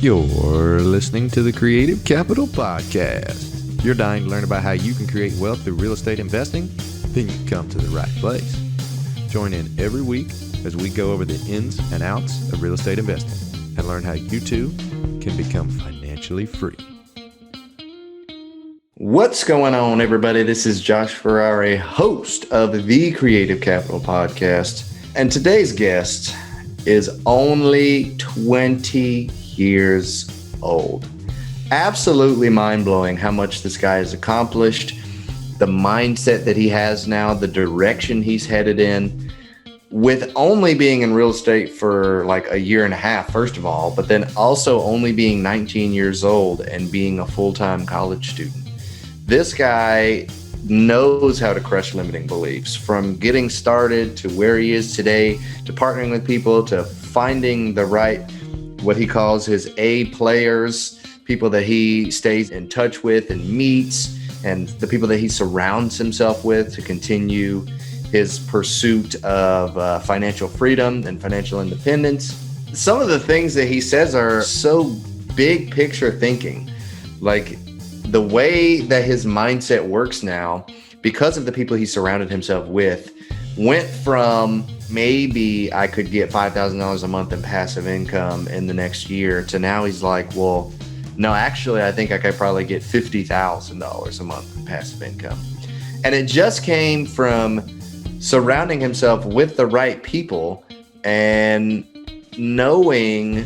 You're listening to the Creative Capital Podcast. You're dying to learn about how you can create wealth through real estate investing? Then you've come to the right place. Join in every week as we go over the ins and outs of real estate investing and learn how you too can become financially free. What's going on, everybody? This is Josh Ferrari, host of the Creative Capital Podcast. And today's guest is only 20 years old. Absolutely mind-blowing how much this guy has accomplished, the mindset that he has now, the direction he's headed in, with only being in real estate for like a year and a half, first of all, but then also only being 19 years old and being a full-time college student. This guy knows how to crush limiting beliefs, from getting started to where he is today, to partnering with people, to finding the right, what he calls his A players, people that he stays in touch with and meets, and the people that he surrounds himself with to continue his pursuit of financial freedom and financial independence. Some of the things that he says are so big picture thinking, like the way that his mindset works now, because of the people he surrounded himself with, went from maybe I could get $5,000 a month in passive income in the next year to now he's like, well, no, actually, I think I could probably get $50,000 a month in passive income. And it just came from surrounding himself with the right people and knowing.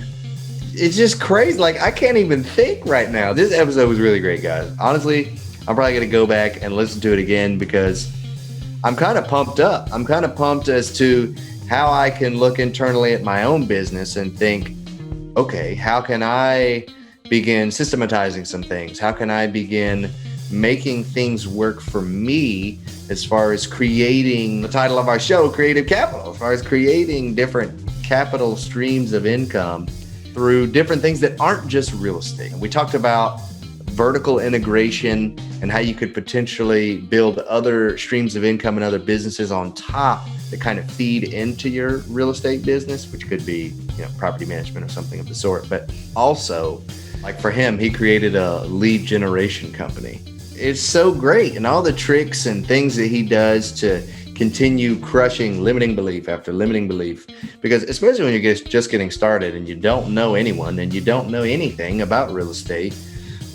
It's just crazy. Like, I can't even think right now. This episode was really great, guys. Honestly, I'm probably going to go back and listen to it again because I'm kind of pumped up. I'm kind of pumped as to how I can look internally at my own business and think, okay, how can I begin systematizing some things? How can I begin making things work for me as far as creating the title of our show, Creative Capital, as far as creating different capital streams of income through different things that aren't just real estate. We talked about vertical integration and how you could potentially build other streams of income and other businesses on top that kind of feed into your real estate business, which could be, property management or something of the sort. But also, like for him, he created a lead generation company. It's so great, and all the tricks and things that he does to continue crushing limiting belief after limiting belief, because especially when you're just getting started and you don't know anyone and you don't know anything about real estate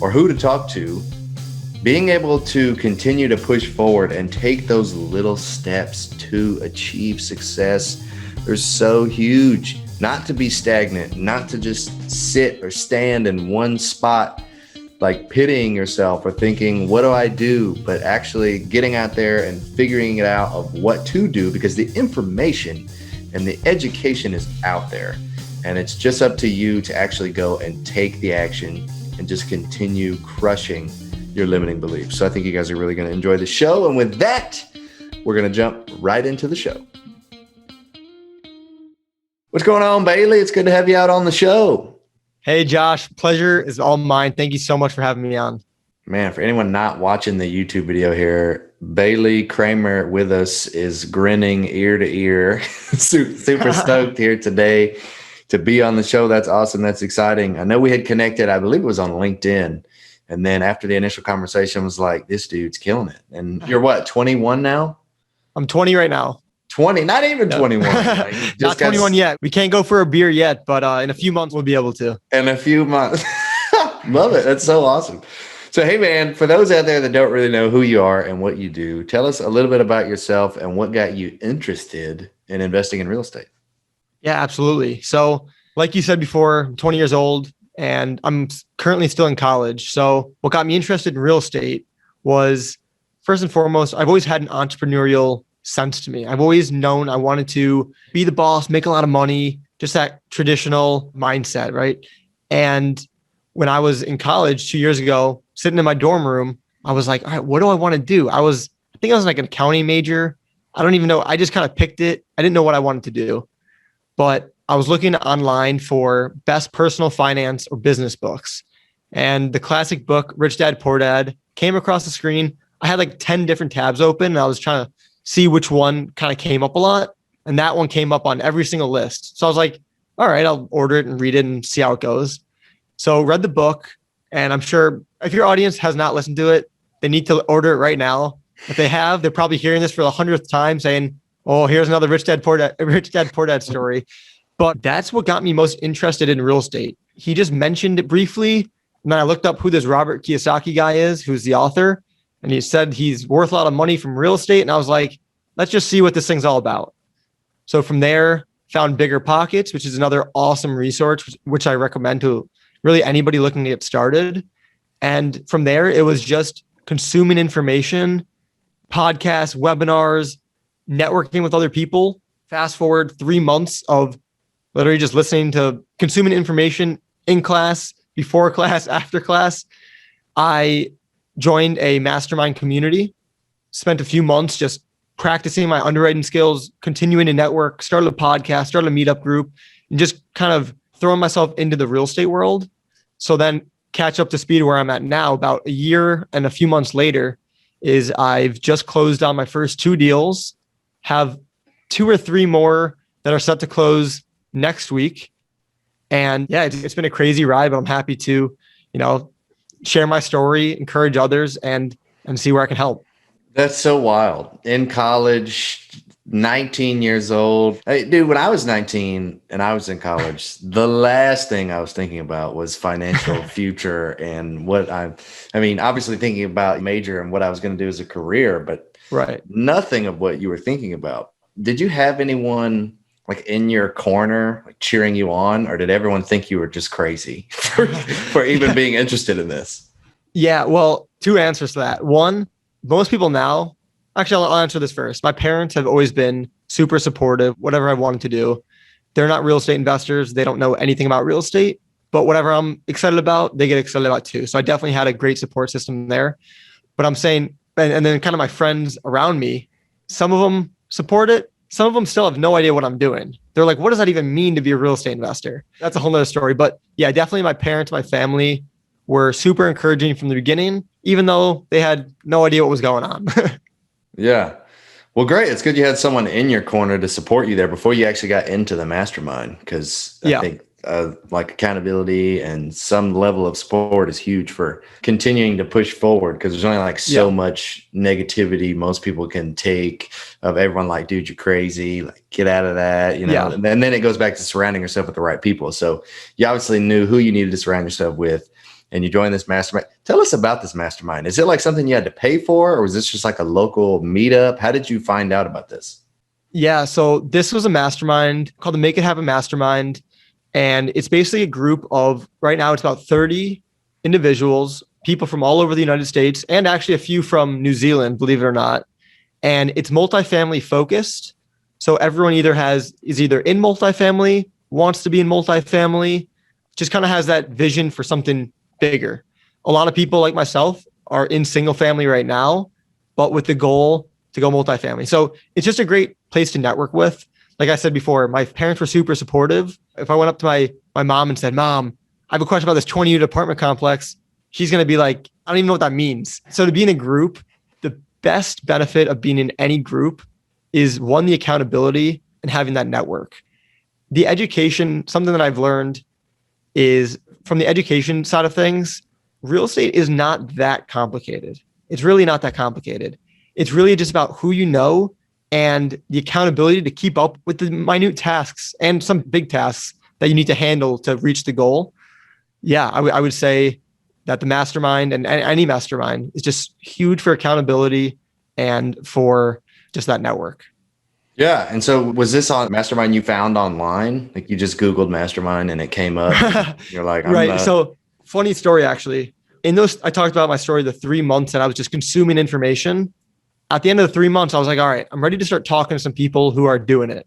or who to talk to, being able to continue to push forward and take those little steps to achieve success are so huge. Not to be stagnant, not to just sit or stand in one spot, like pitying yourself or thinking, what do I do? But actually getting out there and figuring it out of what to do, because the information and the education is out there. And it's just up to you to actually go and take the action and just continue crushing your limiting beliefs. So I think you guys are really going to enjoy the show. And with that, we're going to jump right into the show. What's going on, Bailey? It's good to have you out on the show. Hey, Josh. Pleasure is all mine. Thank you so much for having me on. Man, for anyone not watching the YouTube video here, Bailey Kramer with us is grinning ear to ear. Super stoked here today to be on the show. That's awesome. That's exciting. I know we had connected, I believe it was on LinkedIn. And then after the initial conversation was like, this dude's killing it. And you're what, 21 now? I'm 20 right now. 20, not even 21. Like, not 21 yet. We can't go for a beer yet, but in a few months we'll be able to. In a few months. Love it. That's so awesome. So, hey, man, for those out there that don't really know who you are and what you do, tell us a little bit about yourself and what got you interested in investing in real estate. Yeah, absolutely. So like you said before, I'm 20 years old and I'm currently still in college. So what got me interested in real estate was, first and foremost, I've always had an entrepreneurial sense to me. I've always known I wanted to be the boss, make a lot of money, just that traditional mindset, right? And when I was in college 2 years ago, sitting in my dorm room, I was like, all right, what do I want to do? I think I was like an accounting major. I don't even know. I just kind of picked it. I didn't know what I wanted to do, but I was looking online for best personal finance or business books. And the classic book, Rich Dad, Poor Dad, came across the screen. I had like 10 different tabs open and I was trying to see which one kind of came up a lot. And that one came up on every single list. So I was like, all right, I'll order it and read it and see how it goes. So read the book, and I'm sure if your audience has not listened to it, they need to order it right now. If they have, they're probably hearing this for the 100th time saying, oh, here's another Rich Dad Poor Dad story. But that's what got me most interested in real estate. He just mentioned it briefly. And then I looked up who this Robert Kiyosaki guy is, who's the author. And he said he's worth a lot of money from real estate. And I was like, let's just see what this thing's all about. So from there, found Bigger Pockets, which is another awesome resource, which I recommend to really anybody looking to get started. And from there, it was just consuming information, podcasts, webinars, networking with other people. Fast forward 3 months of literally just listening to consuming information in class, before class, after class. I joined a mastermind community, spent a few months just practicing my underwriting skills, continuing to network, started a podcast, started a meetup group, and just kind of throwing myself into the real estate world. So then catch up to speed where I'm at now, about a year and a few months later, is I've just closed on my first 2 deals, have 2 or 3 more that are set to close next week. And yeah, it's been a crazy ride, but I'm happy to, share my story, encourage others, and see where I can help. That's so wild. In college, 19 years old. Hey, dude, when I was 19 and I was in college, the last thing I was thinking about was financial future and obviously thinking about major and what I was going to do as a career, but right. Nothing of what you were thinking about. Did you have anyone like in your corner, like cheering you on, or did everyone think you were just crazy for even being interested in this? Yeah, well, 2 answers to that. One, most people now, actually, I'll answer this first. My parents have always been super supportive, whatever I wanted to do. They're not real estate investors. They don't know anything about real estate, but whatever I'm excited about, they get excited about too. So I definitely had a great support system there. But I'm saying, and then kind of my friends around me, some of them support it. Some of them still have no idea what I'm doing. They're like, what does that even mean to be a real estate investor? That's a whole nother story. But yeah, definitely my parents, my family were super encouraging from the beginning, even though they had no idea what was going on. Yeah. Well, great. It's good you had someone in your corner to support you there before you actually got into the mastermind, because I think like accountability and some level of support is huge for continuing to push forward, because there's only like so much negativity most people can take of everyone like, dude, you're crazy, like get out of that, and then it goes back to surrounding yourself with the right people. So you obviously knew who you needed to surround yourself with, and you joined this mastermind. Tell us about this mastermind. Is it like something you had to pay for, or was this just like a local meetup? How did you find out about this? Yeah, so this was a mastermind called the Make It Happen Mastermind. And it's basically a group of, right now, it's about 30 individuals, people from all over the United States, and actually a few from New Zealand, believe it or not. And it's multifamily focused. So everyone is either in multifamily, wants to be in multifamily, just kind of has that vision for something bigger. A lot of people like myself are in single family right now, but with the goal to go multifamily. So it's just a great place to network with. Like I said before, my parents were super supportive. If I went up to my mom and said, Mom, I have a question about this 20-unit apartment complex, she's going to be like, I don't even know what that means. So to be in a group, the best benefit of being in any group is, one, the accountability and having that network. The education, something that I've learned is, from the education side of things, real estate is not that complicated. It's really not that complicated. It's really just about who you know and the accountability to keep up with the minute tasks and some big tasks that you need to handle to reach the goal. Yeah, I would say that the mastermind and any mastermind is just huge for accountability and for just that network. Yeah. And so was this on mastermind you found online? Like you just Googled mastermind and it came up. You're like, right. So funny story, actually. In those, I talked about my story, the 3 months that I was just consuming information. At the end of the 3 months, I was like, all right, I'm ready to start talking to some people who are doing it.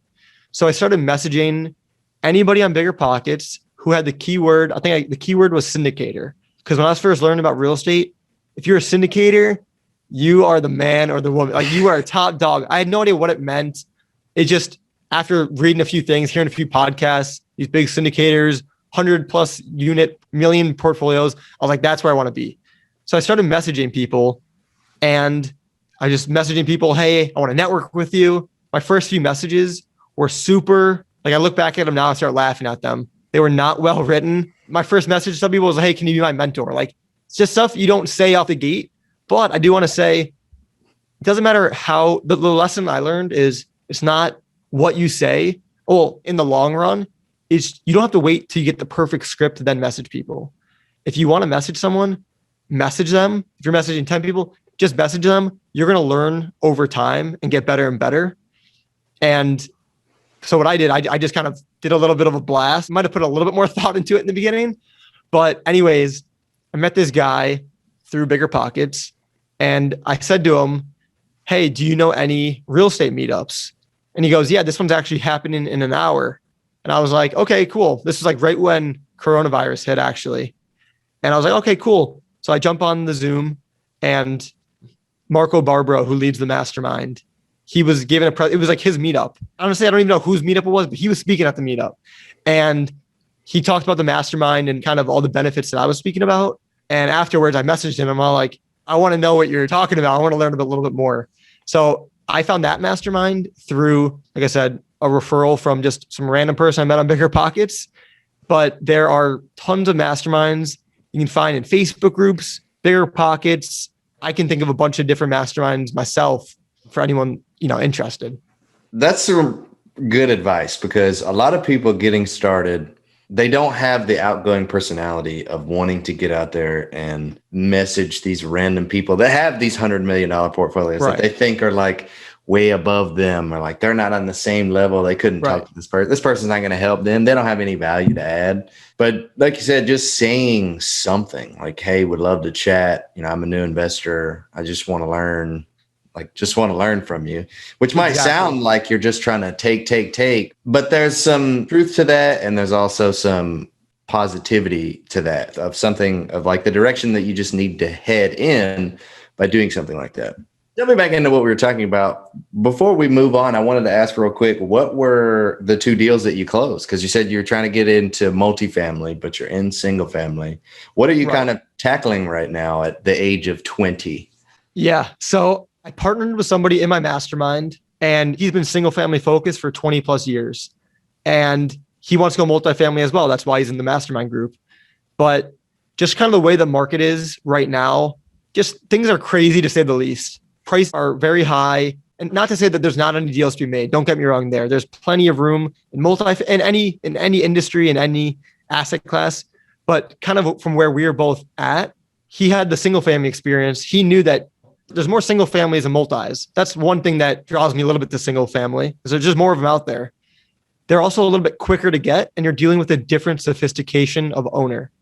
So I started messaging anybody on Bigger Pockets who had the keyword. The keyword was syndicator. Because when I was first learning about real estate, if you're a syndicator, you are the man or the woman. Like, you are a top dog. I had no idea what it meant. It just, after reading a few things, hearing a few podcasts, these big syndicators, 100+ unit, million portfolios, I was like, that's where I want to be. So I started messaging people, and I just messaging people, hey, I want to network with you. My first few messages were super, like, I look back at them now and start laughing at them. They were not well written. My first message to some people was, hey, can you be my mentor? Like, it's just stuff you don't say off the gate. But I do want to say, it doesn't matter how, the lesson I learned is it's not what you say. Well, in the long run, is you don't have to wait till you get the perfect script to then message people. If you want to message someone, message them. If you're messaging 10 people, just message them. You're going to learn over time and get better and better. And so what I did, I just kind of did a little bit of a blast. Might have put a little bit more thought into it in the beginning. But anyways, I met this guy through Bigger Pockets. And I said to him, hey, do you know any real estate meetups? And he goes, yeah, this one's actually happening in an hour. And I was like, okay, cool. This was like right when coronavirus hit, actually. And I was like, okay, cool. So I jump on the Zoom, and Marco Barbaro, who leads the Mastermind, he was giving it was like his meetup. Honestly, I don't even know whose meetup it was, but he was speaking at the meetup. And he talked about the Mastermind and kind of all the benefits that I was speaking about. And afterwards, I messaged him. I'm all like, I want to know what you're talking about. I want to learn a little bit more. So I found that Mastermind through, like I said, a referral from just some random person I met on Bigger Pockets. But there are tons of masterminds you can find in Facebook groups, Bigger Pockets. I can think of a bunch of different masterminds myself for anyone, interested. That's some good advice, because a lot of people getting started, they don't have the outgoing personality of wanting to get out there and message these random people that have these $100 million portfolios that they think are like way above them, or like they're not on the same level. They couldn't talk to this person. This person's not going to help them. They don't have any value to add. But like you said, just saying something like, hey, would love to chat. I'm a new investor. I just want to learn. Just want to learn from you, which might sound like you're just trying to take, but there's some truth to that. And there's also some positivity to that, of something of like the direction that you just need to head in by doing something like that. Jumping back into what we were talking about, before we move on, I wanted to ask real quick, what were the 2 deals that you closed? Because you said you're trying to get into multifamily, but you're in single family. What are you kind of tackling right now at the age of 20? Yeah. So I partnered with somebody in my mastermind, and he's been single family focused for 20 plus years. And he wants to go multifamily as well. That's why he's in the mastermind group. But just kind of the way the market is right now, just things are crazy to say the least. Prices are very high. And not to say that there's not any deals to be made. Don't get me wrong there. There's plenty of room in any industry, in any asset class. But kind of from where we were both at, he had the single family experience. He knew that there's more single families and multis. That's one thing that draws me a little bit to single family, because there's just more of them out there. They're also a little bit quicker to get, and you're dealing with a different sophistication of owner.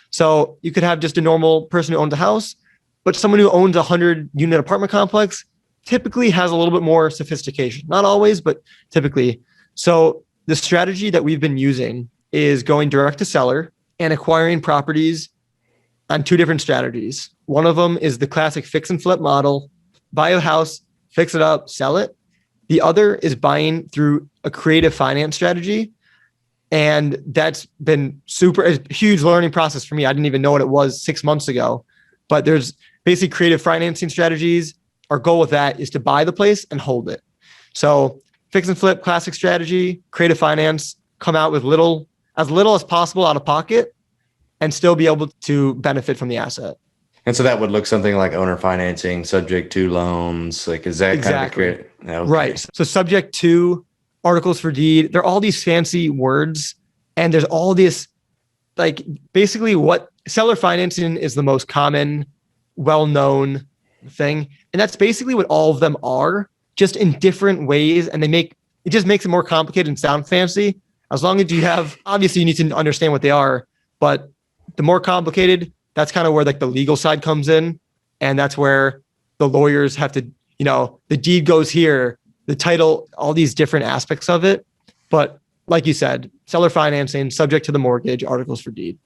So you could have just a normal person who owns a house, but someone who owns a 100-unit apartment complex typically has a little bit more sophistication. Not always, but typically. So the strategy that we've been using is going direct to seller and acquiring properties on 2 different strategies. One of them is the classic fix and flip model: buy a house, fix it up, sell it. The other is buying through a creative finance strategy. And that's been a huge learning process for me. I didn't even know what it was 6 months ago, but there's basically creative financing strategies. Our goal with that is to buy the place and hold it. So fix and flip, classic strategy, creative finance, come out with as little as possible out of pocket and still be able to benefit from the asset. And so that would look something like owner financing, subject to loans. Like, is that exactly kind of okay. Right? So subject to, articles for deed. There are all these fancy words, and there's all this, like, basically what seller financing is the most common, well-known thing. And that's basically what all of them are, just in different ways. And it just makes it more complicated and sound fancy. As long as obviously you need to understand what they are, but the more complicated, that's kind of where like the legal side comes in. And that's where the lawyers have to, the deed goes here, the title, all these different aspects of it. But like you said, seller financing, subject to the mortgage, articles for deed.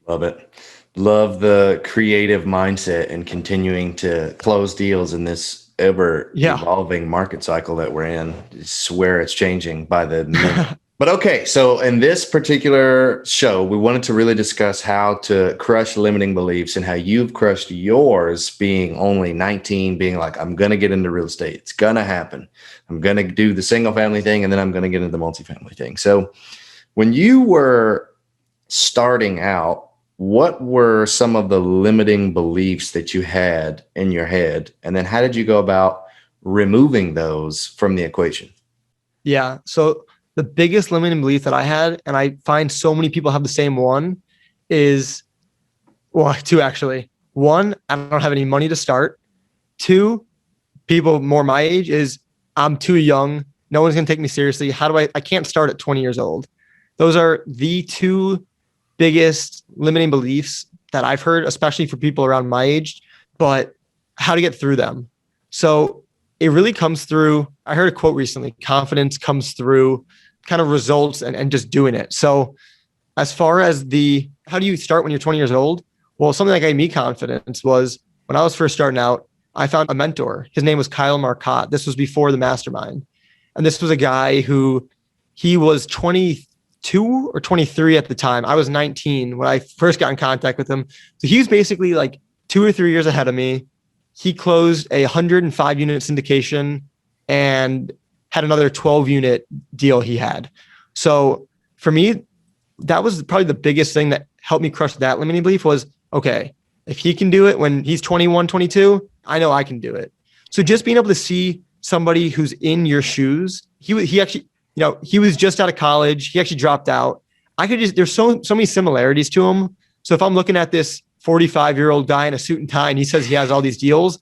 Love it. Love the creative mindset and continuing to close deals in this ever evolving market cycle that we're in. I swear it's changing by the minute. But okay, so in this particular show, we wanted to really discuss how to crush limiting beliefs and how you've crushed yours, being only 19, being like, I'm going to get into real estate. It's going to happen. I'm going to do the single family thing, and then I'm going to get into the multifamily thing. So when you were starting out, what were some of the limiting beliefs that you had in your head? And then how did you go about removing those from the equation? Yeah. So the biggest limiting belief that I had, and I find so many people have the same one, is, well, two actually. One, I don't have any money to start. Two, people more my age is I'm too young. No one's going to take me seriously. How do I can't start at 20 years old. Those are the two biggest limiting beliefs that I've heard, especially for people around my age, but how to get through them. So it really comes through. I heard a quote recently, confidence comes through kind of results and just doing it. So as far as how do you start when you're 20 years old? Well, something that gave me confidence was when I was first starting out, I found a mentor. His name was Kyle Marcotte. This was before the Mastermind. And this was a guy who he was 22 or 23 at the time. I was 19 when I first got in contact with him. So he was basically like 2 or 3 years ahead of me. He closed a 105 unit syndication and had another 12 unit deal he had. So for me, that was probably the biggest thing that helped me crush that limiting belief was, okay, if he can do it when he's 21, 22, I know I can do it. So just being able to see somebody who's in your shoes, he actually, he was just out of college. He actually dropped out. There's so many similarities to him. So if I'm looking at this 45-year-old guy in a suit and tie and he says he has all these deals,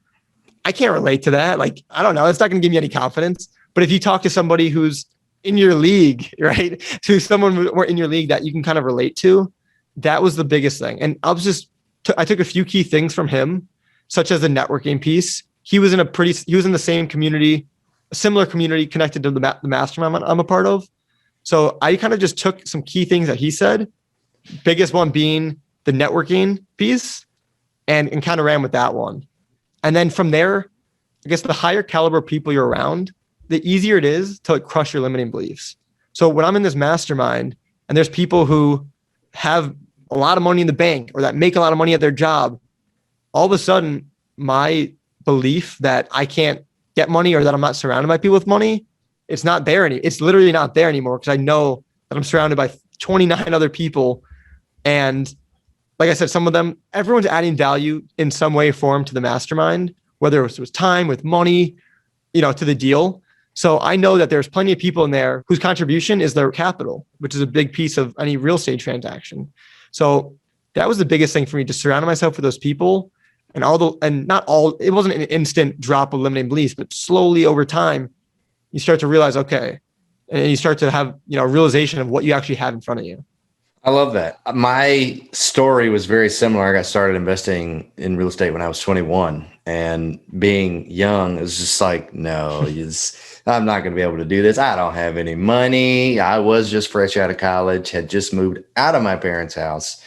I can't relate to that. Like, I don't know. It's not going to give me any confidence. But if you talk to somebody who's in your league, right? To someone more in your league that you can kind of relate to, that was the biggest thing. And I took a few key things from him, such as the networking piece. He was in the same community, a similar community connected to the mastermind I'm a part of. So I kind of just took some key things that he said, biggest one being the networking piece, and kind of ran with that one. And then from there, I guess the higher caliber people you're around, the easier it is to like crush your limiting beliefs. So when I'm in this mastermind and there's people who have a lot of money in the bank or that make a lot of money at their job, all of a sudden my belief that I can't get money or that I'm not surrounded by people with money, it's not there anymore. It's literally not there anymore because I know that I'm surrounded by 29 other people. And like I said, some of them, everyone's adding value in some way or form to the mastermind, whether it was time, with money, to the deal. So I know that there's plenty of people in there whose contribution is their capital, which is a big piece of any real estate transaction. So that was the biggest thing for me, to surround myself with those people and it wasn't an instant drop of limiting beliefs, but slowly over time, you start to realize, okay, and you start to have, a realization of what you actually have in front of you. I love that. My story was very similar. I got started investing in real estate when I was 21, and being young, it was just like, no, I'm not going to be able to do this. I don't have any money. I was just fresh out of college, had just moved out of my parents' house,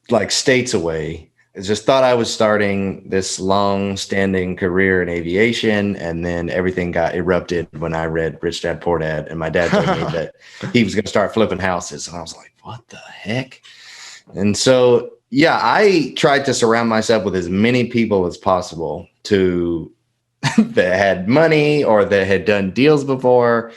like states away. I just thought I was starting this long-standing career in aviation, and then everything got erupted when I read Rich Dad Poor Dad, and my dad told me that he was going to start flipping houses, and I was like, what the heck? And so, yeah, I tried to surround myself with as many people as possible that had money or that had done deals before,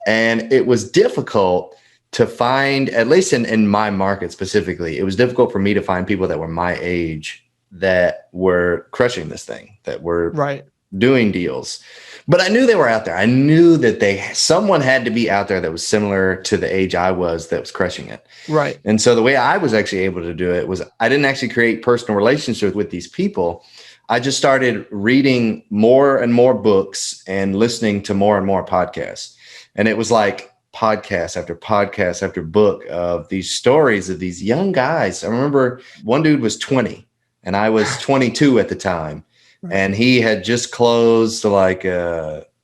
and it was difficult to find, at least in my market specifically, it was difficult for me to find people that were my age that were crushing this thing, that were doing deals. But I knew they were out there. I knew that someone had to be out there that was similar to the age I was that was crushing it. Right. And so the way I was actually able to do it was I didn't actually create personal relationships with these people. I just started reading more and more books and listening to more and more podcasts. And it was like podcast after podcast after book of these stories of these young guys. I remember one dude was 20 and I was 22 at the time. And he had just closed like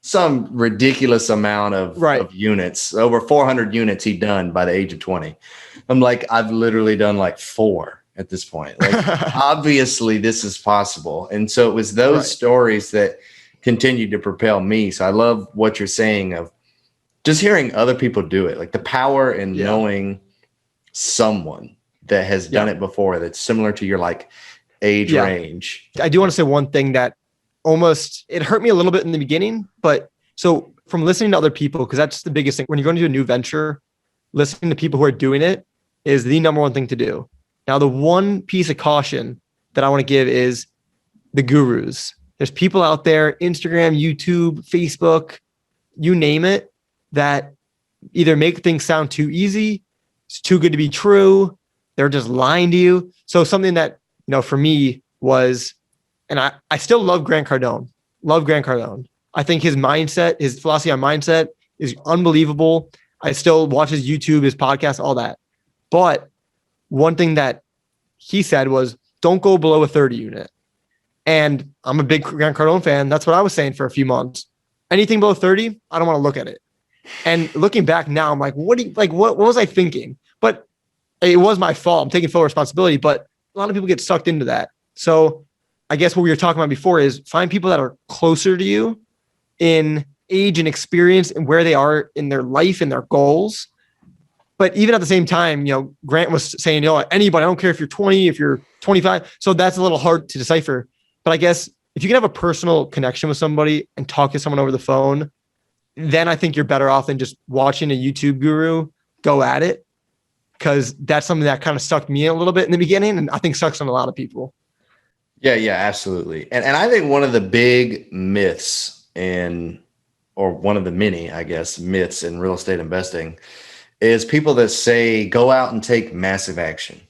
some ridiculous amount of units, over 400 units he'd done by the age of 20. I'm like, I've literally done like 4 at this point. Like, obviously this is possible. And so it was those stories that continued to propel me. So I love what you're saying of just hearing other people do it, like the power in knowing someone that has done it before that's similar to your like age range. I do want to say one thing that it hurt me a little bit in the beginning, but so from listening to other people, because that's the biggest thing when you're going to do a new venture, listening to people who are doing it, is the number one thing to do. Now, the one piece of caution that I want to give is the gurus. There's people out there, Instagram, YouTube, Facebook, you name it, that either make things sound too easy, it's too good to be true, they're just lying to you. So something that, for me was, and I still love Grant Cardone, I think his mindset, his philosophy on mindset is unbelievable. I still watch his YouTube, his podcast, all that. But one thing that he said was, don't go below a 30 unit. And I'm a big Grant Cardone fan. That's what I was saying for a few months. Anything below 30, I don't want to look at it. And looking back now, I'm like, what was I thinking? But it was my fault. I'm taking full responsibility, but a lot of people get sucked into that. So I guess what we were talking about before is find people that are closer to you in age and experience and where they are in their life and their goals. But even at the same time, Grant was saying, anybody, I don't care if you're 20, if you're 25. So that's a little hard to decipher. But I guess if you can have a personal connection with somebody and talk to someone over the phone, then I think you're better off than just watching a YouTube guru go at it. Because that's something that kind of sucked me a little bit in the beginning, and I think sucks on a lot of people. Yeah, absolutely. And I think one of the big myths or one of the many, I guess, myths in real estate investing is people that say, go out and take massive action.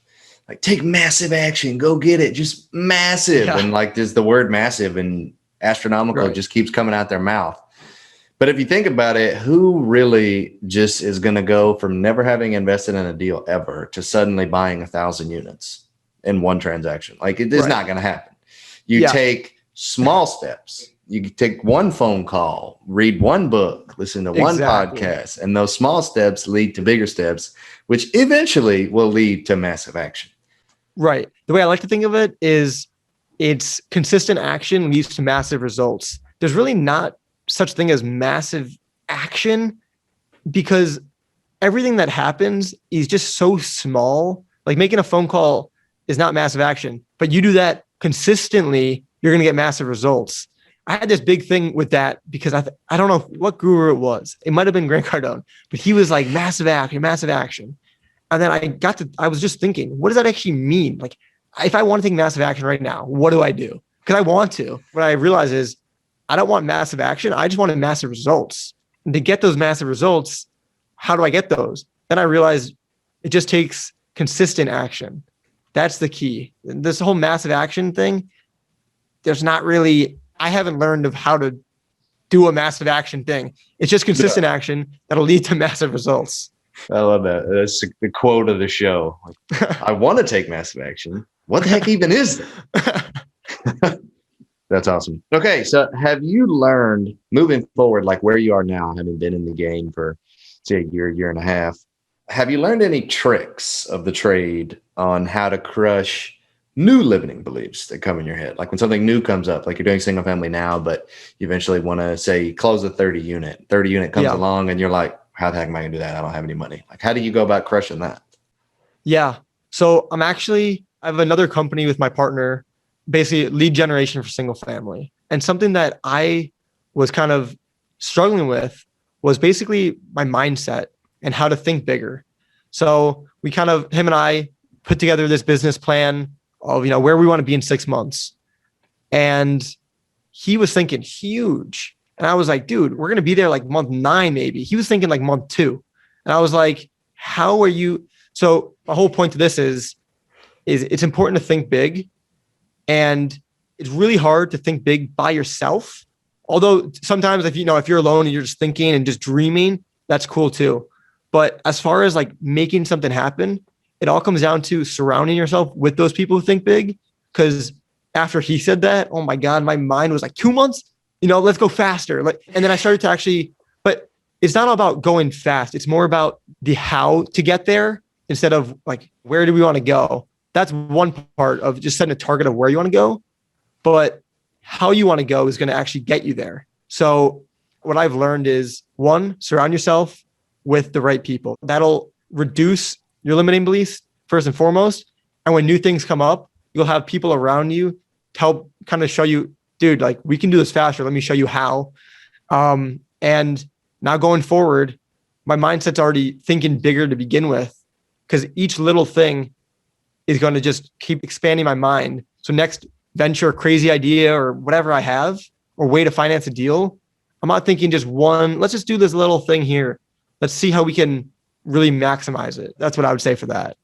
Like, take massive action, go get it, just massive. Yeah. And like, there's the word massive and astronomical just keeps coming out their mouth. But if you think about it, who really just is going to go from never having invested in a deal ever to suddenly buying 1,000 units in one transaction? Like, it is not going to happen. You take small steps. You take one phone call, read one book, listen to one podcast, and those small steps lead to bigger steps, which eventually will lead to massive action. Right. The way I like to think of it is it's consistent action leads to massive results. There's really not such thing as massive action because everything that happens is just so small. Like making a phone call is not massive action, but you do that consistently, you're going to get massive results. I had this big thing with that because I don't know what guru it was. It might've been Grant Cardone, but he was like massive action. And then I was just thinking, what does that actually mean? Like, if I want to take massive action right now, what do I do? Because I want to. What I realize is I don't want massive action. I just want massive results. And to get those massive results, how do I get those? Then I realized it just takes consistent action. That's the key. This whole massive action thing, I haven't learned of how to do a massive action thing. It's just consistent action that'll lead to massive results. I love that. That's the quote of the show. Like, I want to take massive action. What the heck even is that? That's awesome. Okay. So have you learned moving forward, like where you are now, having been in the game for say a year and a half, have you learned any tricks of the trade on how to crush new limiting beliefs that come in your head? Like when something new comes up, like you're doing single family now, but you eventually want to say close a 30 unit comes along and you're like, how the heck am I going to do that? I don't have any money. Like, how do you go about crushing that? Yeah. So I have another company with my partner, basically lead generation for single family. And something that I was kind of struggling with was basically my mindset and how to think bigger. So him and I put together this business plan of, where we want to be in 6 months. And he was thinking huge. And I was like, dude, we're going to be there like month 9, maybe. He was thinking like month 2. And I was like, how are you? So my whole point to this is it's important to think big. And it's really hard to think big by yourself. Although sometimes if you're alone and you're just thinking and just dreaming, that's cool too. But as far as like making something happen, it all comes down to surrounding yourself with those people who think big. Because after he said that, oh my God, my mind was like 2 months, let's go faster. And then I started to but it's not all about going fast. It's more about the how to get there instead of like, where do we want to go? That's one part of just setting a target of where you want to go, but how you want to go is going to actually get you there. So what I've learned is 1, surround yourself with the right people. That'll reduce your limiting beliefs first and foremost. And when new things come up, you'll have people around you to help kind of show you, dude, like we can do this faster. Let me show you how. And now going forward, my mindset's already thinking bigger to begin with. because each little thing is going to just keep expanding my mind. So next venture, crazy idea or whatever I have or way to finance a deal, I'm not thinking just one, let's just do this little thing here. Let's see how we can really maximize it. That's what I would say for that.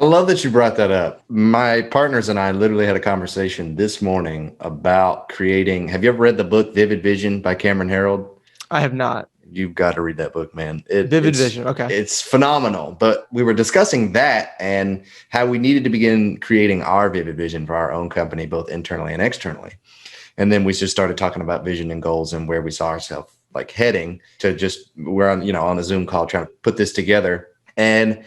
I love that you brought that up. My partners and I literally had a conversation this morning about creating. Have you ever read the book Vivid Vision by Cameron Herold? I have not. You've got to read that book, man. Vivid Vision. Okay. It's phenomenal. But we were discussing that and how we needed to begin creating our Vivid Vision for our own company, both internally and externally. And then we just started talking about vision and goals and where we saw ourselves like heading to just, we're on a Zoom call trying to put this together and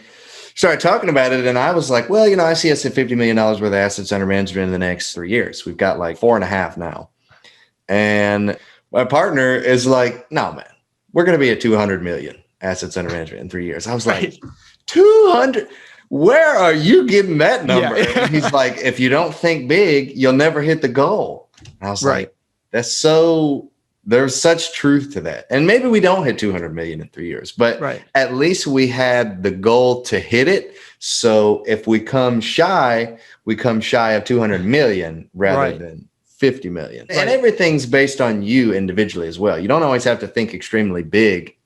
started talking about it. And I was like, well, I see us at $50 million worth of assets under management in the next 3 years. We've got like 4.5 now. And my partner is like, no, man, we're going to be at 200 million assets under management in 3 years. I was like, 200, where are you getting that number? Yeah. And he's like, if you don't think big, you'll never hit the goal. And I was like, there's such truth to that. And maybe we don't hit 200 million in 3 years, but at least we had the goal to hit it. So if we come shy of 200 million rather than 50 million. And everything's based on you individually as well. You don't always have to think extremely big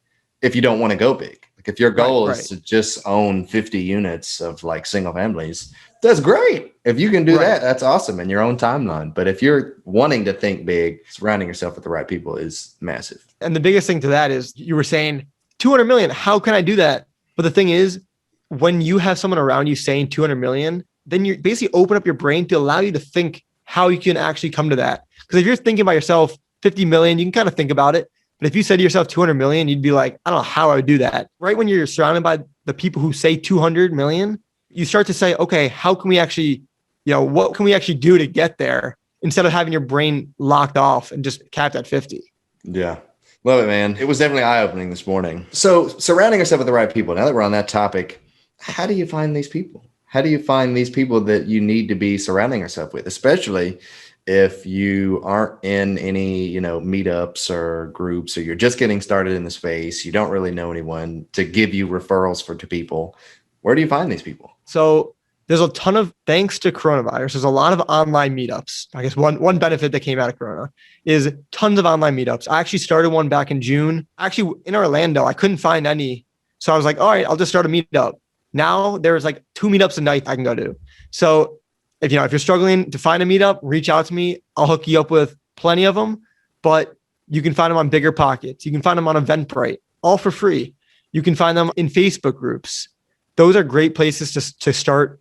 if you don't want to go big. Like if your goal is to just own 50 units of like single families, that's great. If you can do that, that's awesome in your own timeline. But if you're wanting to think big, surrounding yourself with the right people is massive. And the biggest thing to that is you were saying 200 million. How can I do that? But the thing is, when you have someone around you saying 200 million, then you basically open up your brain to allow you to think how you can actually come to that. Because if you're thinking by yourself, 50 million, you can kind of think about it. But if you said to yourself 200 million, you'd be like, I don't know how I would do that. Right when you're surrounded by the people who say 200 million, you start to say, okay, how can we actually, what can we actually do to get there instead of having your brain locked off and just capped at 50? Yeah. Love it, man. It was definitely eye-opening this morning. So surrounding yourself with the right people, now that we're on that topic, how do you find these people? How do you find these people that you need to be surrounding yourself with, especially if you aren't in any, meetups or groups, or you're just getting started in the space, you don't really know anyone to give you referrals to people. Where do you find these people? So there's a ton of, thanks to coronavirus, there's a lot of online meetups. I guess one benefit that came out of Corona is tons of online meetups. I actually started one back in June. Actually, in Orlando, I couldn't find any. So I was like, all right, I'll just start a meetup. Now there's like 2 meetups a night I can go to. So if you're struggling to find a meetup, reach out to me. I'll hook you up with plenty of them, but you can find them on Bigger Pockets. You can find them on Eventbrite, all for free. You can find them in Facebook groups. Those are great places to start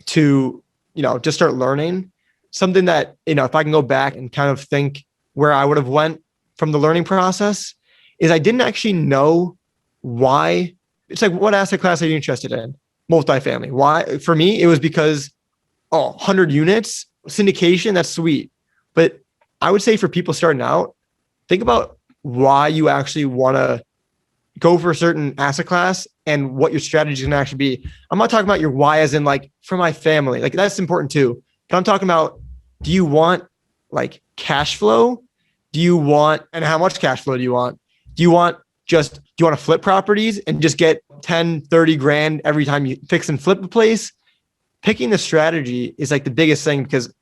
just start learning something that, if I can go back and kind of think where I would have went from the learning process is I didn't actually know why. It's like, what asset class are you interested in? Multifamily. Why? For me, it was because, 100 units, syndication, that's sweet. But I would say for people starting out, think about why you actually want to go for a certain asset class and what your strategy can actually be. I'm not talking about your why as in like for my family, like that's important too. But I'm talking about, do you want like cash flow? And how much cash flow do you want? Do you want to flip properties and just get 10, 30 grand every time you fix and flip a place? Picking the strategy is like the biggest thing because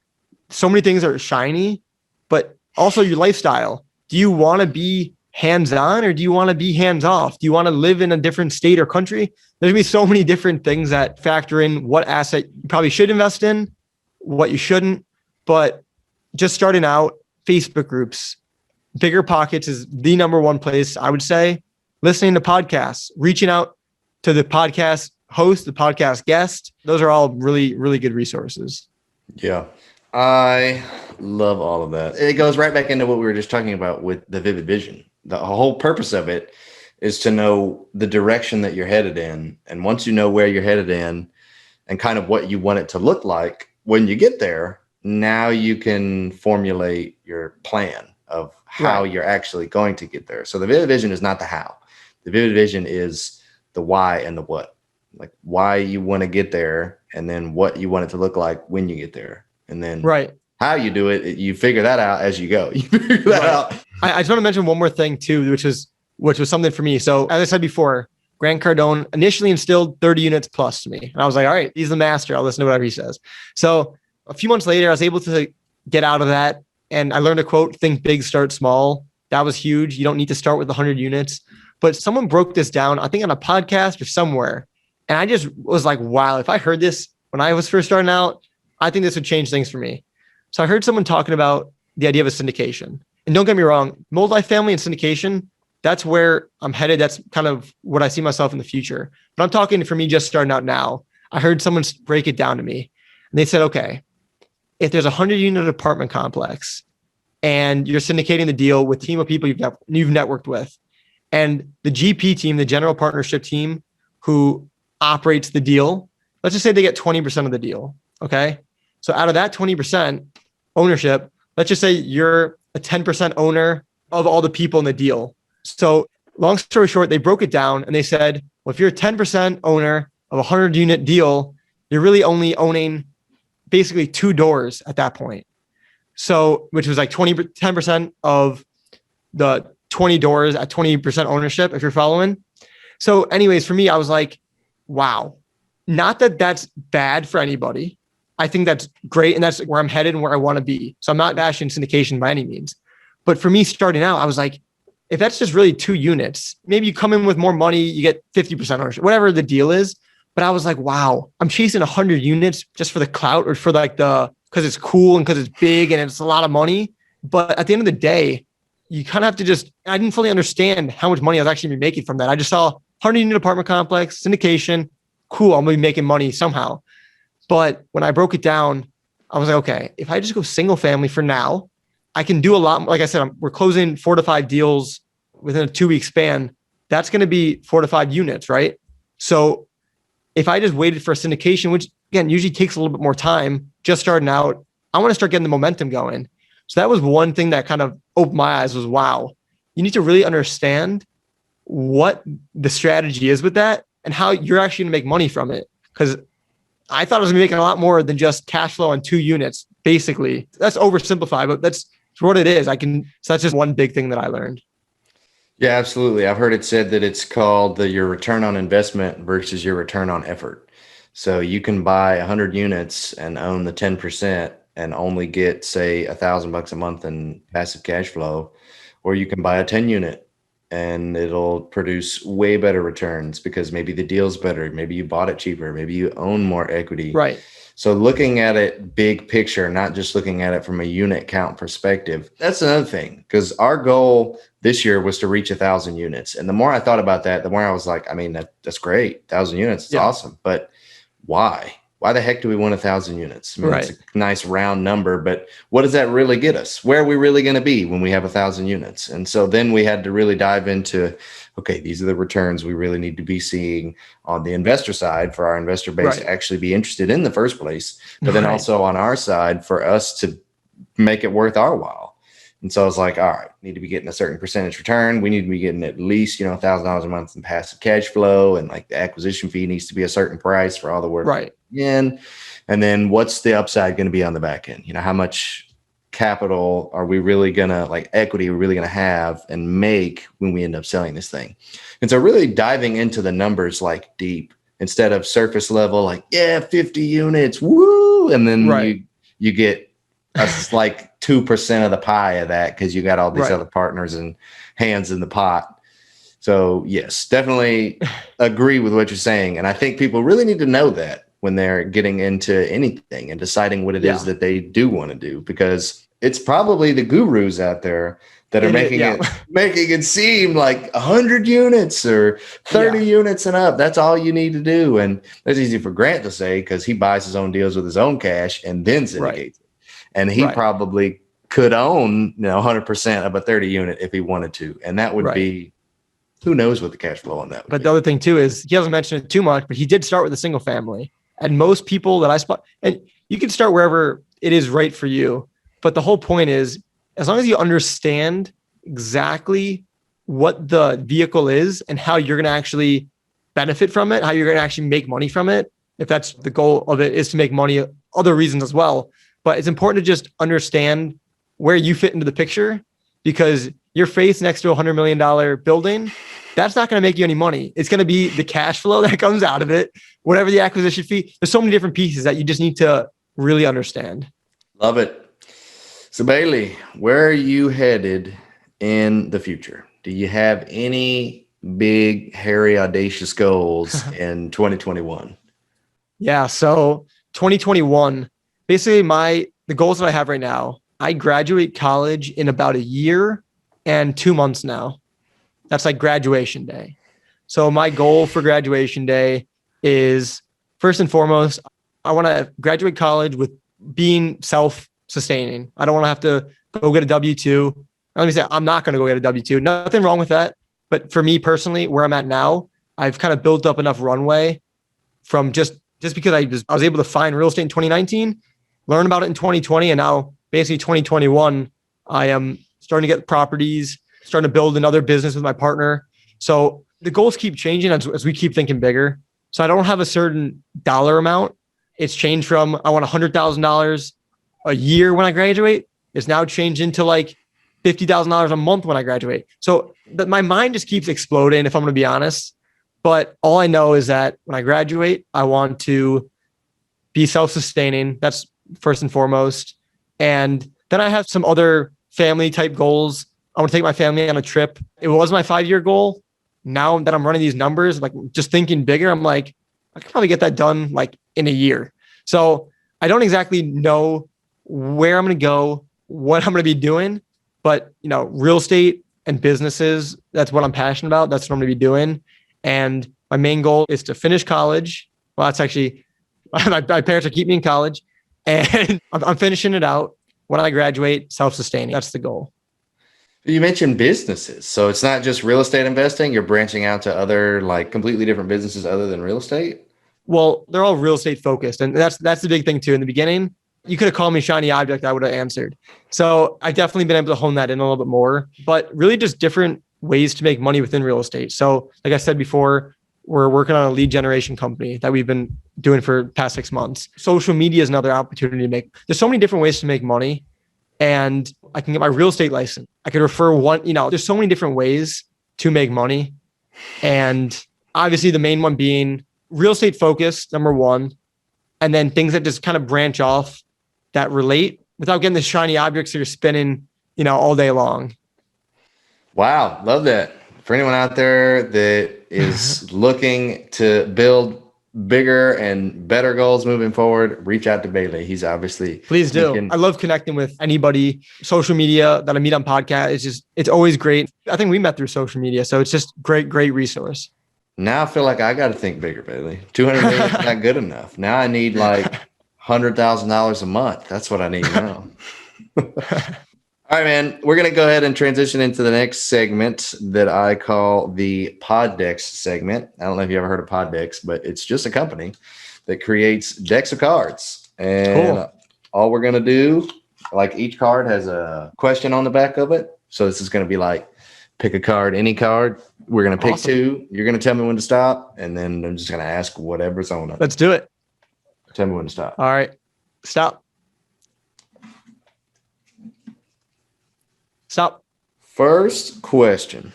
so many things are shiny, but also your lifestyle. Do you want to be hands-on or do you want to be hands-off? Do you want to live in a different state or country? There's gonna be so many different things that factor in what asset you probably should invest in, what you shouldn't. But just starting out, Facebook groups, Bigger Pockets is the number one place, I would say. Listening to podcasts, reaching out to the podcast host, the podcast guest. Those are all really, really good resources. Yeah. I love all of that. It goes right back into what we were just talking about with the Vivid Vision. The whole purpose of it is to know the direction that you're headed in. And once you know where you're headed in and kind of what you want it to look like when you get there, now you can formulate your plan of how you're actually going to get there. So the Vivid Vision is not the how. The Vivid Vision is the why and the what. Like why you want to get there and then what you want it to look like when you get there. And then how you do it, you figure that out as you go. You figure that out. I just want to mention one more thing too, which was something for me. So as I said before, Grant Cardone initially instilled 30 units plus to me. And I was like, all right, he's the master. I'll listen to whatever he says. So a few months later, I was able to get out of that. And I learned a quote, think big, start small. That was huge. You don't need to start with 100 units. But someone broke this down, I think on a podcast or somewhere. And I just was like, wow, if I heard this when I was first starting out, I think this would change things for me. So I heard someone talking about the idea of a syndication. And don't get me wrong, multifamily and syndication, that's where I'm headed. That's kind of what I see myself in the future. But I'm talking for me just starting out now. I heard someone break it down to me. And they said, okay, if there's a 100-unit apartment complex and you're syndicating the deal with a team of people you've networked with, and the GP team, the general partnership team who operates the deal, let's just say they get 20% of the deal, okay? So out of that 20% ownership, let's just say you're a 10% owner of all the people in the deal. So long story short, they broke it down and they said, well, if you're a 10% owner of a 100-unit deal, you're really only owning basically 2 doors at that point. So, which was like 10% of the 20 doors at 20% ownership, if you're following. So anyways, for me, I was like, wow, not that that's bad for anybody. I think that's great. And that's where I'm headed and where I want to be. So I'm not bashing syndication by any means. But for me starting out, I was like, if that's just really 2 units, maybe you come in with more money, you get 50% ownership, whatever the deal is. But I was like, wow, I'm chasing 100 units just for the clout or for like because it's cool and because it's big and it's a lot of money. But at the end of the day, you kind of have to I didn't fully understand how much money I was actually making from that. I just saw 100-unit apartment complex, syndication, cool, I'm going to be making money somehow. But when I broke it down, I was like, okay, if I just go single family for now, I can do a lot. Like I said, we're closing 4 to 5 deals within a 2-week span. That's going to be 4 to 5 units, right? So if I just waited for a syndication, which again, usually takes a little bit more time, just starting out, I want to start getting the momentum going. So that was one thing that kind of opened my eyes was, wow, you need to really understand what the strategy is with that and how you're actually going to make money from it. Because I thought I was going to be making a lot more than just cash flow on 2 units, basically. That's oversimplified, but that's what it is. So that's just one big thing that I learned. Yeah, absolutely. I've heard it said that it's called your return on investment versus your return on effort. So you can buy 100 units and own the 10% and only get, say, $1,000 a month in passive cash flow, or you can buy a 10 unit and it'll produce way better returns because maybe the deal's better. Maybe you bought it cheaper. Maybe you own more equity. Right. So looking at it big picture, not just looking at it from a unit count perspective, that's another thing. Because our goal this year was to reach 1,000 units. And the more I thought about that, the more I was like, I mean, that's great. 1,000 units, it's awesome. But why? Why the heck do we want 1,000 units? I mean, it's a nice round number, but what does that really get us? Where are we really going to be when we have 1,000 units? And so then we had to really dive into, okay, these are the returns we really need to be seeing on the investor side for our investor base to actually be interested in the first place, but then also on our side for us to make it worth our while. And so I was like, all right, we need to be getting a certain percentage return. We need to be getting at least, $1,000 a month in passive cash flow. And like the acquisition fee needs to be a certain price for all the work. Right. And then what's the upside going to be on the back end? How much capital are we really going to, like equity, we're really going to have and make when we end up selling this thing? And so really diving into the numbers like deep instead of surface level, like, 50 units, woo. And then you get like 2% of the pie of that because you got all these other partners and hands in the pot. So yes, definitely agree with what you're saying. And I think people really need to know that when they're getting into anything and deciding what it is that they do want to do, because it's probably the gurus out there that are making it seem like 100 units or 30 units and up. That's all you need to do. And that's easy for Grant to say because he buys his own deals with his own cash and then syndicates it. And he probably could own 100% of a 30 unit if he wanted to. And that would be, who knows what the cash flow on that would be. The other thing too is he hasn't mentioned it too much, but he did start with a single family. And most people that I spot, and you can start wherever it is right for you. But the whole point is, as long as you understand exactly what the vehicle is and how you're going to actually benefit from it, how you're going to actually make money from it, if that's the goal of it is to make money, other reasons as well. But it's important to just understand where you fit into the picture, because your face next to $100 million building that's not going to make you any money. It's going to be the cash flow that comes out of it, whatever the acquisition fee. There's so many different pieces that you just need to really understand. Love it. So Bailey, where are you headed in the future? Do you have any big, hairy, audacious goals in 2021? Yeah. So 2021, basically the goals that I have right now, I graduate college in about a year and 2 months now. That's like graduation day. So my goal for graduation day is, first and foremost, I want to graduate college with being self-sustaining. I don't want to have to go get a W-2. Let me say, I'm not going to go get a W-2. Nothing wrong with that. But for me personally, where I'm at now, I've kind of built up enough runway from just because I was able to find real estate in 2019, learn about it in 2020, and now basically 2021, I am starting to get properties, starting to build another business with my partner. So the goals keep changing as we keep thinking bigger. So I don't have a certain dollar amount. It's changed from I want $100,000 a year when I graduate. It's now changed into like $50,000 a month when I graduate. So my mind just keeps exploding, if I'm going to be honest. But all I know is that when I graduate, I want to be self-sustaining. That's first and foremost. And then I have some other family type goals. I want to take my family on a trip. It was my 5-year goal. Now that I'm running these numbers, like just thinking bigger, I'm like, I could probably get that done like in a year. So I don't exactly know where I'm going to go, what I'm going to be doing, but real estate and businesses, that's what I'm passionate about. That's what I'm going to be doing. And my main goal is to finish college. Well, that's actually, my parents are keeping me in college, and I'm finishing it out. When I graduate, self-sustaining. That's the goal. You mentioned businesses. So it's not just real estate investing. You're branching out to other like completely different businesses other than real estate. Well, they're all real estate focused. And that's the big thing too. In the beginning, you could have called me shiny object. I would have answered. So I've definitely been able to hone that in a little bit more, but really just different ways to make money within real estate. So like I said before, we're working on a lead generation company that we've been doing for the past 6 months. Social media is another opportunity to make. There's so many different ways to make money. And I can get my real estate license. I could refer one, there's so many different ways to make money. And obviously the main one being real estate focused, number one, and then things that just kind of branch off that relate without getting the shiny objects that you're spinning, all day long. Wow. Love that. For anyone out there that is looking to build bigger and better goals moving forward, reach out to Bailey. He's obviously please do. I love connecting with anybody. Social media that I meet on podcast, it's always great. I think we met through social media, so it's just great resource. Now I feel like I got to think bigger, Bailey. 200 million is not good enough. Now I need like $100,000 a month. That's what I need now. All right, man. We're going to go ahead and transition into the next segment that I call the Poddex segment. I don't know if you ever heard of Poddex, but it's just a company that creates decks of cards. And cool. All we're going to do, like each card has a question on the back of it. So this is going to be like, pick a card, any card. We're going to pick two. You're going to tell me when to stop. And then I'm just going to ask whatever's on it. Let's do it. Tell me when to stop. All right. Stop. Stop. First question.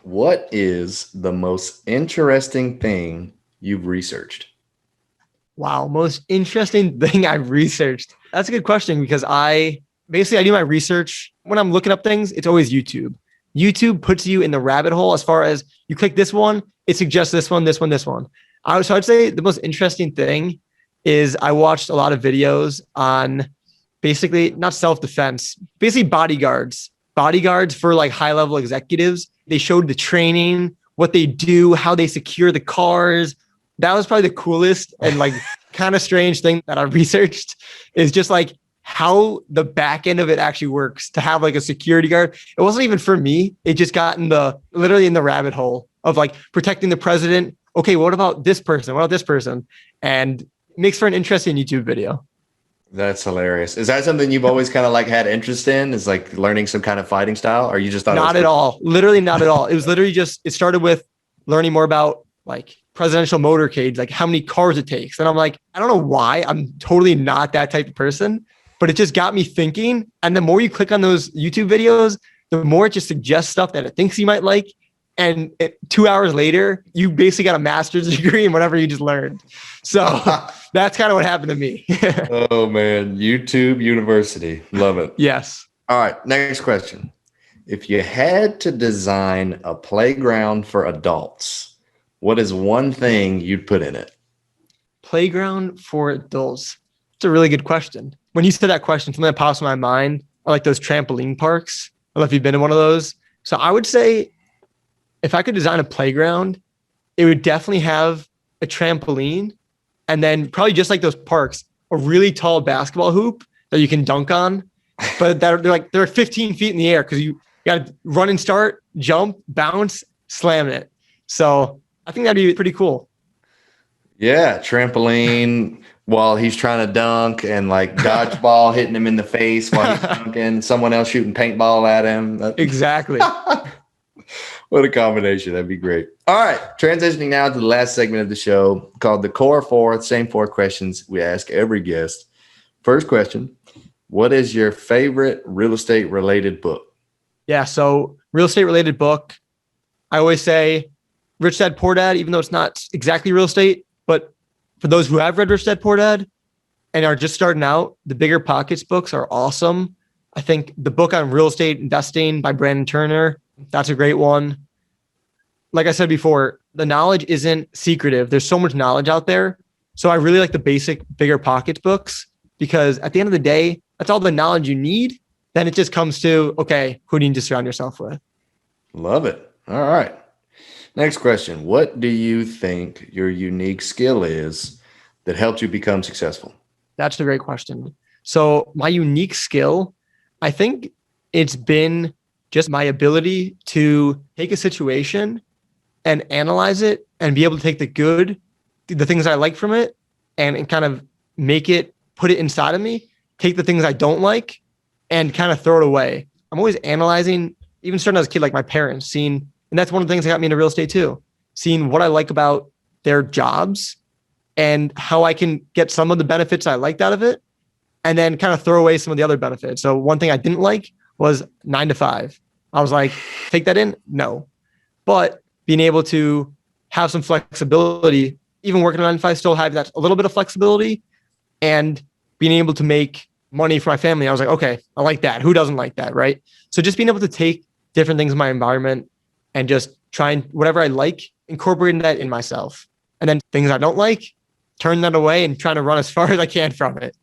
What is the most interesting thing you've researched? Wow. Most interesting thing I've researched. That's a good question because I do my research. When I'm looking up things, it's always YouTube. YouTube puts you in the rabbit hole as far as you click this one, it suggests this one. So I'd say the most interesting thing is I watched a lot of videos on basically not self-defense, basically bodyguards for like high level executives. They showed the training, what they do, how they secure the cars. That was probably the coolest and like kind of strange thing that I researched is just like how the back end of it actually works to have like a security guard. It wasn't even for me. It just got literally in the rabbit hole of like protecting the president. Okay, what about this person? What about this person? And it makes for an interesting YouTube video. That's hilarious. Is that something you've always kind of like had interest in? Is like learning some kind of fighting style, or you just thought? Not at all. Literally not at all. It was literally it started with learning more about like presidential motorcades, like how many cars it takes. And I'm like, I don't know why. I'm totally not that type of person, but it just got me thinking. And the more you click on those YouTube videos, the more it just suggests stuff that it thinks you might like. And 2 hours later, you basically got a master's degree in whatever you just learned. So that's kind of what happened to me. Oh man, YouTube University. Love it. Yes. All right, next question. If you had to design a playground for adults, what is one thing you'd put in it? Playground for adults. It's a really good question. When you said that question, something that pops in my mind are like those trampoline parks. I don't know if you've been in one of those. So I would say if I could design a playground, it would definitely have a trampoline and then probably just like those parks, a really tall basketball hoop that you can dunk on. But they're 15 feet in the air because you got to run and start, jump, bounce, slam it. So I think that'd be pretty cool. Yeah, trampoline while he's trying to dunk and like dodgeball hitting him in the face while he's dunking, someone else shooting paintball at him. Exactly. What a combination. That'd be great. All right. Transitioning now to the last segment of the show called the Core Four, same four questions we ask every guest. First question, what is your favorite real estate related book? Yeah. So real estate related book, I always say Rich Dad Poor Dad, even though it's not exactly real estate, but for those who have read Rich Dad Poor Dad and are just starting out, the Bigger Pockets books are awesome. I think the book on real estate investing by Brandon Turner, that's a great one. Like I said before, the knowledge isn't secretive. There's so much knowledge out there. So I really like the basic Bigger Pockets books because at the end of the day, that's all the knowledge you need. Then it just comes to, okay, who do you need to surround yourself with? Love it. All right. Next question. What do you think your unique skill is that helped you become successful? That's a great question. So my unique skill, I think it's been just my ability to take a situation and analyze it and be able to take the good, the things I like from it and kind of make it, put it inside of me, take the things I don't like and kind of throw it away. I'm always analyzing, even starting as a kid, like my parents, seeing, and that's one of the things that got me into real estate too, seeing what I like about their jobs and how I can get some of the benefits I liked out of it and then kind of throw away some of the other benefits. So one thing I didn't like was 9 to 5. I was like, take that in? No. But being able to have some flexibility, even working on 9 to 5, still have that a little bit of flexibility and being able to make money for my family. I was like, okay, I like that. Who doesn't like that? Right. So just being able to take different things in my environment and just try and whatever I like, incorporating that in myself. And then things I don't like, turn that away and trying to run as far as I can from it.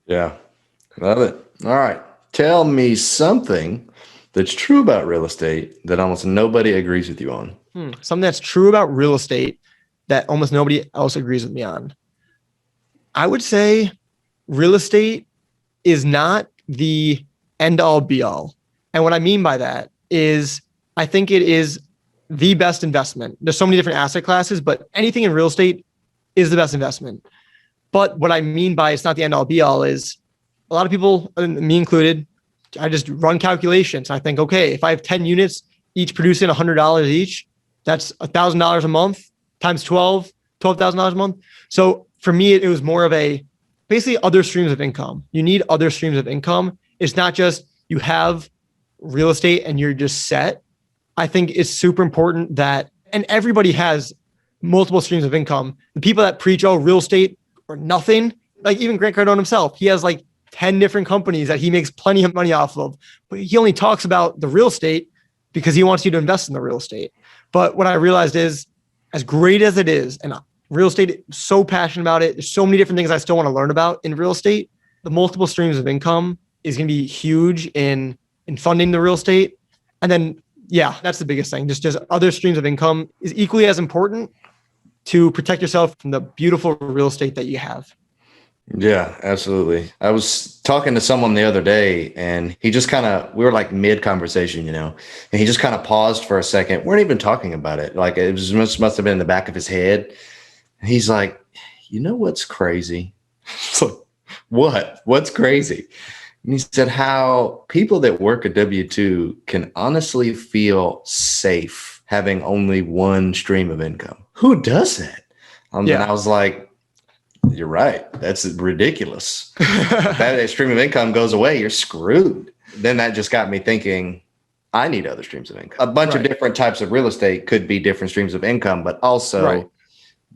Yeah. Love it. All right. Tell me something that's true about real estate that almost nobody agrees with you on. Something that's true about real estate that almost nobody else agrees with me on. I would say real estate is not the end all be all. And what I mean by that is I think it is the best investment. There's so many different asset classes, but anything in real estate is the best investment. But what I mean by it's not the end all be all is a lot of people, me included, I just run calculations. I think, okay, if I have 10 units, each producing $100 each, that's $1,000 a month times 12, $12,000 a month. So for me, it was more of a basically other streams of income. You need other streams of income. It's not just you have real estate and you're just set. I think it's super important that, and everybody has multiple streams of income. The people that preach, oh, real estate or nothing, like even Grant Cardone himself, he has like 10 different companies that he makes plenty of money off of, but he only talks about the real estate because he wants you to invest in the real estate. But what I realized is as great as it is, and real estate, so passionate about it. There's so many different things I still want to learn about in real estate. The multiple streams of income is going to be huge in funding the real estate. And then, yeah, that's the biggest thing. Just other streams of income is equally as important to protect yourself from the beautiful real estate that you have. Yeah, absolutely. I was talking to someone the other day and he just we were like mid conversation, and he just kind of paused for a second. We weren't even talking about it. Like it must have been in the back of his head. And he's like, you know, what's crazy? It's like, what? What's crazy? And he said how people that work a W-2 can honestly feel safe having only one stream of income. Who does that? And I was like, you're right. That's ridiculous. If that stream of income goes away, you're screwed. Then that just got me thinking, I need other streams of income. A bunch of different types of real estate could be different streams of income, but also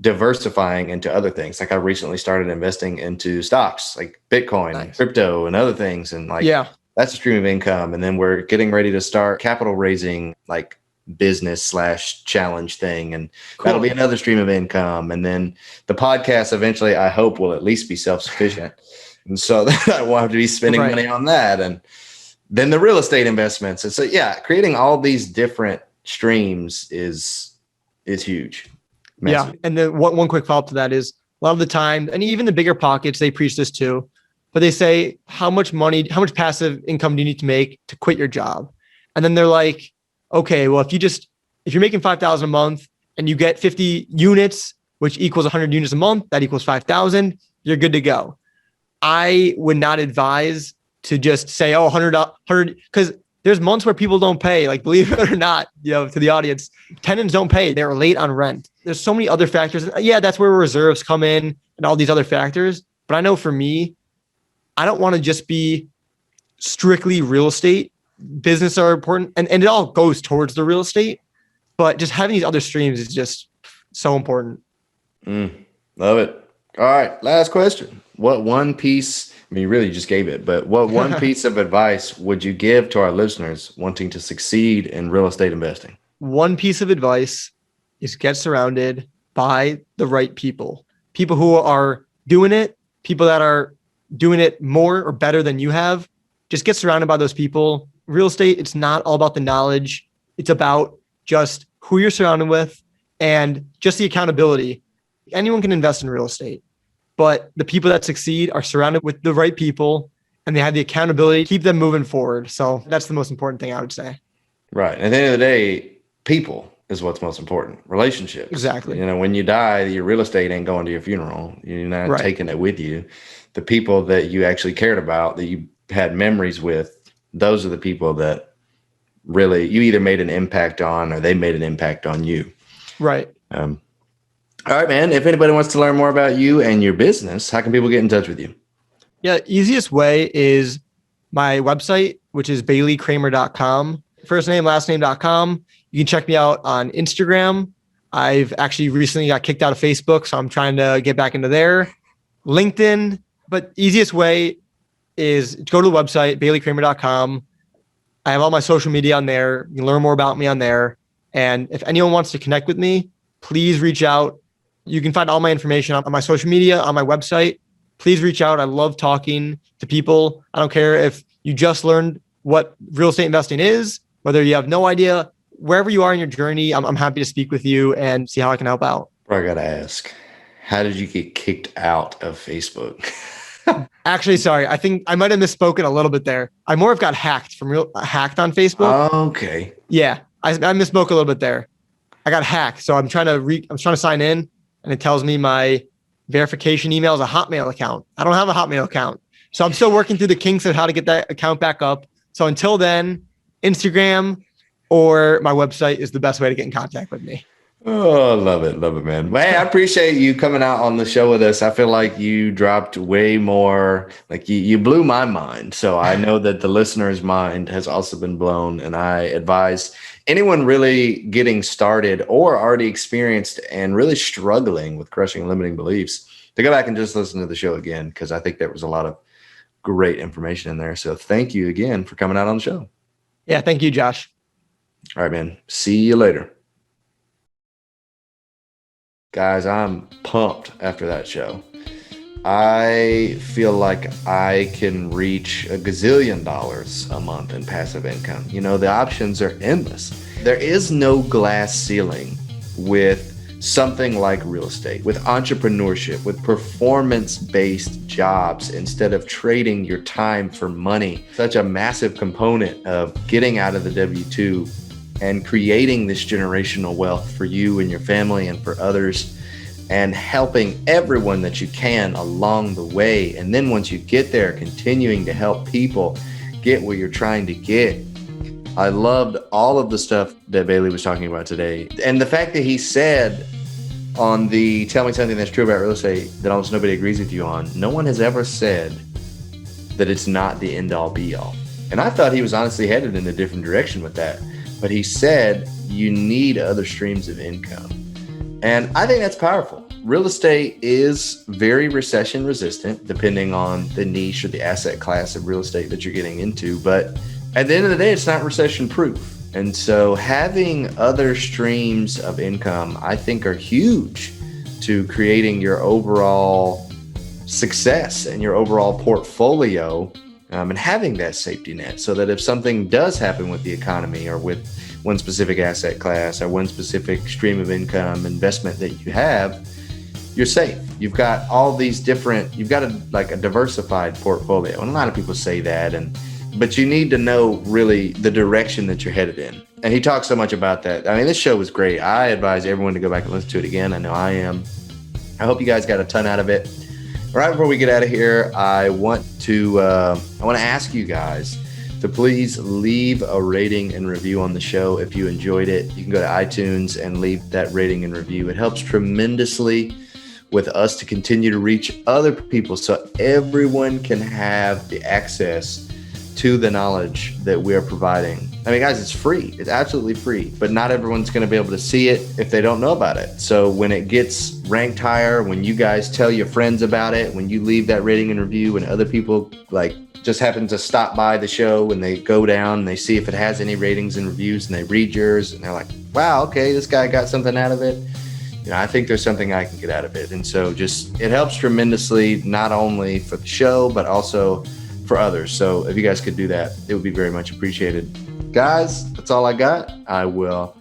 diversifying into other things. Like I recently started investing into stocks like Bitcoin, crypto, and other things. And like, that's a stream of income. And then we're getting ready to start capital raising, like business/challenge thing. And that'll be another stream of income. And then the podcast eventually, I hope, will at least be self-sufficient. And so I won't have to be spending money on that. And then the real estate investments. And so, creating all these different streams is huge. Massive. Yeah. And then one quick follow-up to that is a lot of the time, and even the bigger pockets, they preach this too, but they say, how much passive income do you need to make to quit your job? And then they're like, okay, well, if you're making $5,000 a month and you get 50 units, which equals 100 units a month, that equals 5,000, you're good to go. I would not advise to just say, 100, because there's months where people don't pay, like, believe it or not, to the audience, tenants don't pay. They're late on rent. There's so many other factors. Yeah, that's where reserves come in and all these other factors. But I know for me, I don't want to just be strictly real estate. Business are important, and it all goes towards the real estate. But just having these other streams is just so important. Love it. All right, last question. What one piece, you really just gave it, but what one piece of advice would you give to our listeners wanting to succeed in real estate investing? One piece of advice is get surrounded by the right people who are doing it, people that are doing it more or better than you have. Just get surrounded by those people. Real estate, it's not all about the knowledge. It's about just who you're surrounded with and just the accountability. Anyone can invest in real estate, but the people that succeed are surrounded with the right people and they have the accountability to keep them moving forward. So that's the most important thing I would say. Right. At the end of the day, people is what's most important. Relationships. Exactly. When you die, your real estate ain't going to your funeral. You're not taking it with you. The people that you actually cared about, that you had memories with, those are the people that really you either made an impact on or they made an impact on you. Right. All right, man. If anybody wants to learn more about you and your business, how can people get in touch with you? Yeah, easiest way is my website, which is baileykramer.com. First name, last name.com. You can check me out on Instagram. I've actually recently got kicked out of Facebook, so I'm trying to get back into there. LinkedIn, but easiest way is go to the website, baileykramer.com. I have all my social media on there. You can learn more about me on there. And if anyone wants to connect with me, please reach out. You can find all my information on my social media, on my website. Please reach out. I love talking to people. I don't care if you just learned what real estate investing is, whether you have no idea, wherever you are in your journey, I'm happy to speak with you and see how I can help out. I got to ask, how did you get kicked out of Facebook? Actually, sorry. I think I might have misspoken a little bit there. I more have got hacked on Facebook. Oh, okay. Yeah, I misspoke a little bit there. I got hacked, so I'm trying to sign in, and it tells me my verification email is a Hotmail account. I don't have a Hotmail account, so I'm still working through the kinks of how to get that account back up. So until then, Instagram or my website is the best way to get in contact with me. Oh, love it, man. Hey, I appreciate you coming out on the show with us. I feel like you dropped way more, like you blew my mind. So I know that the listener's mind has also been blown. And I advise anyone really getting started or already experienced and really struggling with crushing limiting beliefs to go back and just listen to the show again, because I think there was a lot of great information in there. So thank you again for coming out on the show. Yeah, thank you, Josh. All right, man. See you later. Guys, I'm pumped after that show. I feel like I can reach $1 gazillion a month in passive income. The options are endless. There is no glass ceiling with something like real estate, with entrepreneurship, with performance-based jobs instead of trading your time for money. Such a massive component of getting out of the W-2 and creating this generational wealth for you and your family and for others, and helping everyone that you can along the way. And then once you get there, continuing to help people get what you're trying to get. I loved all of the stuff that Bailey was talking about today. And the fact that he said on the Tell Me Something That's True About Real Estate that almost nobody agrees with you on, no one has ever said that it's not the end all be all. And I thought he was honestly headed in a different direction with that. But he said you need other streams of income. And I think that's powerful. Real estate is very recession resistant, depending on the niche or the asset class of real estate that you're getting into. But at the end of the day, it's not recession proof. And so having other streams of income, I think, are huge to creating your overall success and your overall portfolio, and having that safety net so that if something does happen with the economy or with one specific asset class or one specific stream of income investment that you have, you're safe. You've got all these different, you've got a diversified portfolio. And a lot of people say that, but you need to know really the direction that you're headed in. And he talks so much about that. I mean, this show was great. I advise everyone to go back and listen to it again. I know I am. I hope you guys got a ton out of it. Right before we get out of here, I want to ask you guys to please leave a rating and review on the show. If you enjoyed it, you can go to iTunes and leave that rating and review. It helps tremendously with us to continue to reach other people so everyone can have the access to the knowledge that we're providing. I mean, guys, it's free. It's absolutely free, but not everyone's going to be able to see it if they don't know about it. So when it gets ranked higher, when you guys tell your friends about it, when you leave that rating and review, and other people just happen to stop by the show and they go down and they see if it has any ratings and reviews and they read yours and they're like, wow, okay, this guy got something out of it. I think there's something I can get out of it. And so it helps tremendously, not only for the show, but also for others. So if you guys could do that, it would be very much appreciated. Guys, that's all I got. I will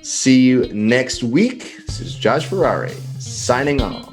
see you next week. This is Josh Ferrari signing off.